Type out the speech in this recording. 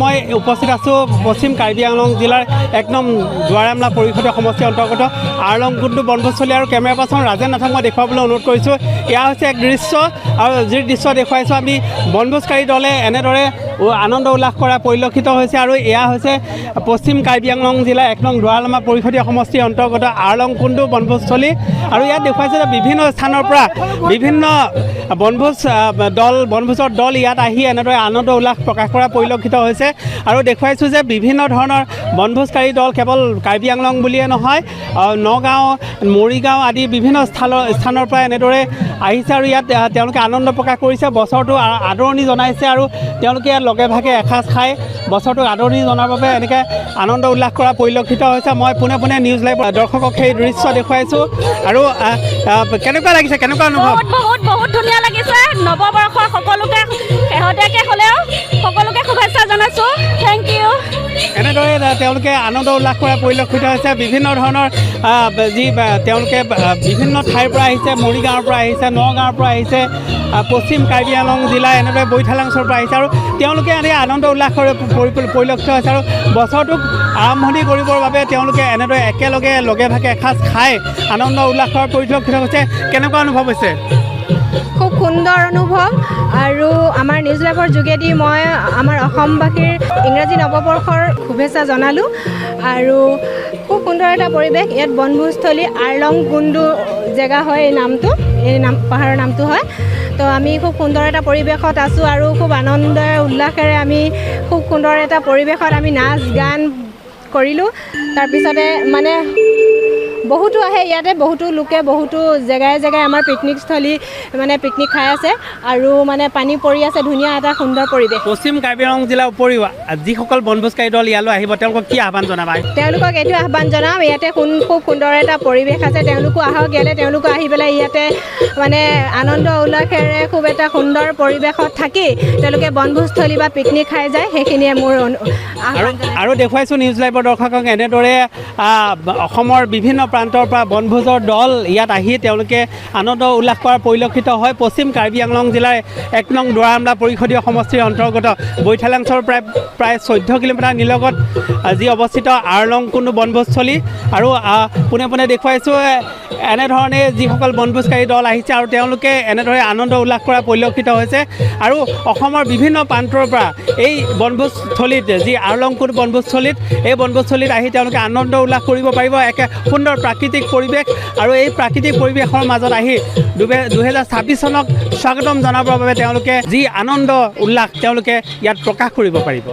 মই উপস্থিত আছোঁ পশ্চিম কাৰ্বি আংলং জিলাৰ ১ নং দুৱাৰামলা পৰিষদীয় সমষ্টিৰ অন্তৰ্গত আৰলংকুণ্ডু বনভোজস্থলী আৰু কেমেৰা পাৰ্চন ৰাজেন নাথক মই দেখুৱাবলৈ অনুৰোধ কৰিছোঁ। এয়া হৈছে এক দৃশ্য আৰু যি দৃশ্য দেখুৱাইছোঁ আমি বনভোজকাৰী দলে এনেদৰে আনন্দ উল্লাস কৰা পৰিলক্ষিত হৈছে আৰু এয়া হৈছে পশ্চিম কাৰ্বি আংলং জিলাৰ ১ নং দুৱাৰামলা পৰিষদীয় সমষ্টিৰ অন্তৰ্গত আৰলংকুণ্ডু বনভোজস্থলী আৰু ইয়াত দেখুৱাইছে যে বিভিন্ন স্থানৰ পৰা বিভিন্ন বনভোজৰ দল ইয়াত আহি এনেদৰে আনন্দ উল্লাস প্ৰকাশ কৰা পৰিলক্ষিত হৈছে আৰু দেখুৱাইছোঁ যে বিভিন্ন ধৰণৰ বনভোজকাৰী দল কেৱল কাৰ্বি আংলং বুলিয়ে নহয় নগাঁও মৰিগাঁও আদি বিভিন্ন স্থানৰ পৰা এনেদৰে আহিছে আৰু ইয়াত তেওঁলোকে আনন্দ প্ৰকাশ কৰিছে, বছৰটো আদৰণি জনাইছে আৰু তেওঁলোকে ইয়াত লগে ভাগে এসাঁজ খাই বছৰটোক আদৰণি জনাৰ বাবে এনেকৈ আনন্দ উল্লাস কৰা পৰিলক্ষিত হৈছে। মই পোনে পোনে নিউজ লাইভ দৰ্শকক সেই দৃশ্য দেখুৱাইছোঁ আৰু কেনেকুৱা লাগিছে, কেনেকুৱা অনুভৱ? বহুত ধুনীয়া লাগিছে। নৱবৰ্ষৰ সকলোকে শেহতীয়াকৈ হ'লেও সকলোকে শুভেচ্ছা জনাইছোঁ। Thank you. এনেদৰে তেওঁলোকে আনন্দ উল্লাস কৰা পৰিলক্ষিত হৈছে। বিভিন্ন ধৰণৰ তেওঁলোকে বিভিন্ন ঠাইৰ পৰা আহিছে, মৰিগাঁৱৰ পৰা আহিছে, নগাঁৱৰ পৰা আহিছে, পশ্চিম কাৰ্বি আংলং জিলা এনেদৰে বৈঠালাংছৰ পৰা আহিছে আৰু তেওঁলোকে এনে আনন্দ উল্লাস পৰিলক্ষিত হৈছে আৰু বছৰটোক আৰম্ভণি কৰিবৰ বাবে তেওঁলোকে এনেদৰে একেলগে লগে ভাগে এসাঁজ খাই আনন্দ উল্লাস কৰাৰ পৰিলক্ষিত হৈছে। কেনেকুৱা অনুভৱ হৈছে? খুব সুন্দৰ অনুভৱ আৰু আমাৰ নিউজ লাইভৰ যোগেদি মই আমাৰ অসমবাসীৰ ইংৰাজী নৱবৰ্ষৰ শুভেচ্ছা জনালোঁ আৰু খুব সুন্দৰ এটা পৰিৱেশ। ইয়াত বনভোজস্থলী আৰলংকুণ্ডু জেগা হয়, এই পাহাৰৰ নামটো হয়। তো আমি খুব সুন্দৰ এটা পৰিৱেশত আছোঁ আৰু খুব আনন্দ উল্লাসেৰে আমি খুব সুন্দৰ এটা পৰিৱেশত আমি নাচ গান কৰিলোঁ। তাৰপিছতে মানে বহুতো আহে ইয়াতে, বহুতো লোকে বহুতো জেগাই আমাৰ পিকনিকস্থলী পিকনিক খাই আছে আৰু পানী পৰি আছে, ধুনীয়া এটা সুন্দৰ পৰিৱেশ। পশ্চিম কাৰ্বি আংলং জিলাৰ উপৰিও যিসকল বনভোজকাৰী দল ইয়ালৈ আহিব তেওঁলোকক কি আহ্বান জনাবা? তেওঁলোকক এইটো আহ্বান জনাম, ইয়াতে খুব সুন্দৰ এটা পৰিৱেশ আছে, তেওঁলোকো আহক ইয়াতে, তেওঁলোকো আহি পেলাই ইয়াতে আনন্দ উল্লাসেৰে খুব এটা সুন্দৰ পৰিৱেশত থাকি তেওঁলোকে বনভোজস্থলী বা পিকনিক খাই যায়, সেইখিনিয়ে মোৰ আৰু দেখুৱাইছোঁ নিউজ লাইভৰ দৰ্শকক এনেদৰে অসমৰ বিভিন্ন প্ৰান্তৰ পৰা বনভোজৰ দল ইয়াত আহি তেওঁলোকে আনন্দ উল্লাস কৰাৰ পৰিলক্ষিত হয়। পশ্চিম কাৰ্বি আংলং জিলাৰ ১ নং দুৱাৰামলা পৰিষদীয় সমষ্টিৰ অন্তৰ্গত বৈঠালাংছৰ প্ৰায় 14 কিলোমিটাৰ নিলগত যি অৱস্থিত আৰলংকুণ্ডু বনভোজস্থলী আৰু পোনে পোনে দেখুৱাইছোঁ এনেধৰণে যিসকল বনভোজকাৰী দল আহিছে আৰু তেওঁলোকে এনেদৰে আনন্দ উল্লাস কৰা পৰিলক্ষিত হৈছে আৰু অসমৰ বিভিন্ন প্ৰান্তৰ পৰা এই বনভোজস্থলীত যি আৰলংকুণ্ডু বনভোজস্থলীত এই বনভোজস্থলীত আহি তেওঁলোকে আনন্দ উল্লাস কৰিব পাৰিব। একে সুন্দৰ প্ৰাকৃতিক পৰিৱেশ আৰু এই প্ৰাকৃতিক পৰিৱেশৰ মাজত আহি 2026 চনক স্বাগতম জনাবৰ বাবে তেওঁলোকে যি আনন্দ উল্লাস তেওঁলোকে ইয়াত প্ৰকাশ কৰিব পাৰিব।